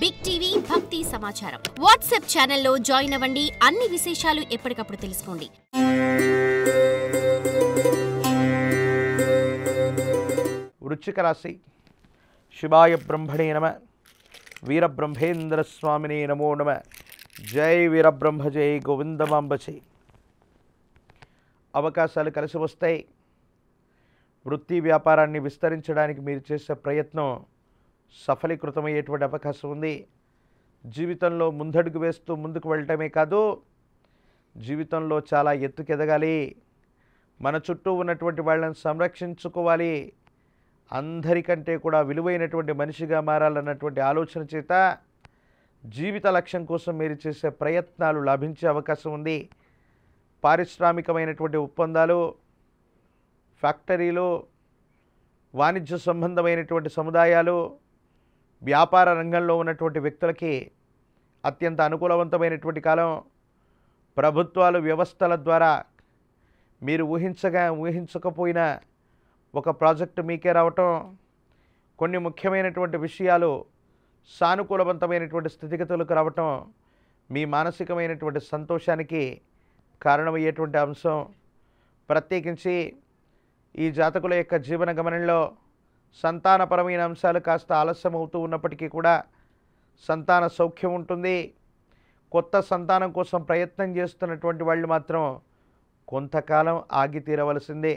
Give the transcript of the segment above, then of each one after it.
Big TV భక్తి సమాచారం WhatsApp ఛానల్లో జాయిన్ అవ్వండి. అన్ని విశేషాలు ఎప్పటికప్పుడు తెలుసుకోండి. వృశ్చిక రాశి. శివాయ బ్రహ్మణే నమ. వీరబ్రహ్మేంద్ర స్వామినే నమో నమ. జై వీరబ్రహ్మ జై గోవిందమాంబచే. అవకాశాలు కలిసి వస్తాయి. వృత్తి వ్యాపారాన్ని విస్తరించడానికి మీరు చేసే ప్రయత్నం సఫలీకృతమయ్యేటువంటి అవకాశం ఉంది. జీవితంలో ముందడుగు వేస్తూ ముందుకు వెళ్ళటమే కాదు, జీవితంలో చాలా ఎత్తుకెదగాలి. మన చుట్టూ ఉన్నటువంటి వాళ్ళని సంరక్షించుకోవాలి. అందరికంటే కూడా విలువైనటువంటి మనిషిగా మారాలన్నటువంటి ఆలోచన చేత జీవిత లక్ష్యం కోసం మీరు చేసే ప్రయత్నాలు లభించే అవకాశం ఉంది. పారిశ్రామికమైనటువంటి ఒప్పందాలు, ఫ్యాక్టరీలు, వాణిజ్య సంబంధమైనటువంటి సముదాయాలు, వ్యాపార రంగంలో ఉన్నటువంటి వ్యక్తులకి అత్యంత అనుకూలవంతమైనటువంటి కాలం. ప్రభుత్వాలు, వ్యవస్థల ద్వారా మీరు ఊహించకపోయినా ఒక ప్రాజెక్టు మీకే రావటం, కొన్ని ముఖ్యమైనటువంటి విషయాలు సానుకూలవంతమైనటువంటి స్థితిగతులకు రావటం మీ మానసికమైనటువంటి సంతోషానికి కారణమయ్యేటువంటి అంశం. ప్రత్యేకించి ఈ జాతకుల యొక్క జీవన గమనంలో సంతానపరమైన అంశాలు కాస్త ఆలస్యం అవుతూ ఉన్నప్పటికీ కూడా సంతాన సౌఖ్యం ఉంటుంది. కొత్త సంతానం కోసం ప్రయత్నం చేస్తున్నటువంటి వాళ్ళు మాత్రం కొంతకాలం ఆగి తీరవలసిందే.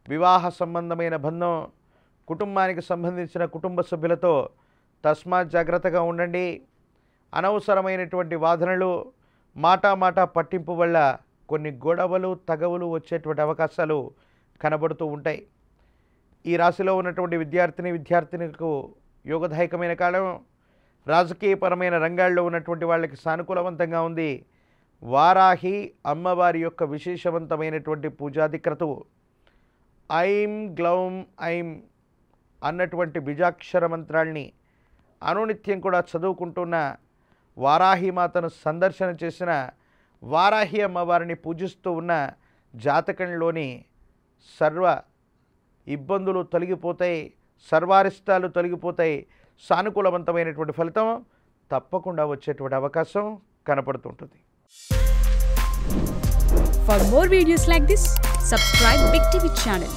వివాహ సంబంధమైన బంధం, కుటుంబానికి సంబంధించిన కుటుంబ సభ్యులతో తస్మాత్ జాగ్రత్తగా ఉండండి. అనవసరమైనటువంటి వాదనలు, మాట పట్టింపు వల్ల కొన్ని గొడవలు, తగవులు వచ్చేటువంటి అవకాశాలు కనబడుతూ ఉంటాయి. ఈ రాశిలో ఉన్నటువంటి విద్యార్థినులకు యోగదాయకమైన కాలం. రాజకీయపరమైన రంగాల్లో ఉన్నటువంటి వాళ్ళకి సానుకూలవంతంగా ఉంది. వారాహి అమ్మవారి యొక్క విశేషవంతమైనటువంటి పూజాధిక్రతువు ఐం గ్లౌం ఐం అన్నటువంటి బీజాక్షర మంత్రాల్ని అనునిత్యం కూడా చదువుకుంటున్న, వారాహి మాతను సందర్శన చేసిన, వారాహి అమ్మవారిని పూజిస్తూ ఉన్న జాతకంలోని సర్వ ఇబ్బందులు తొలగిపోతాయి, సర్వారిష్టాలు తొలగిపోతాయి. సానుకూలవంతమైనటువంటి ఫలితం తప్పకుండా వచ్చేటువంటి అవకాశం కనపడుతుంటుంది. For more videos like this, subscribe Big TV channel.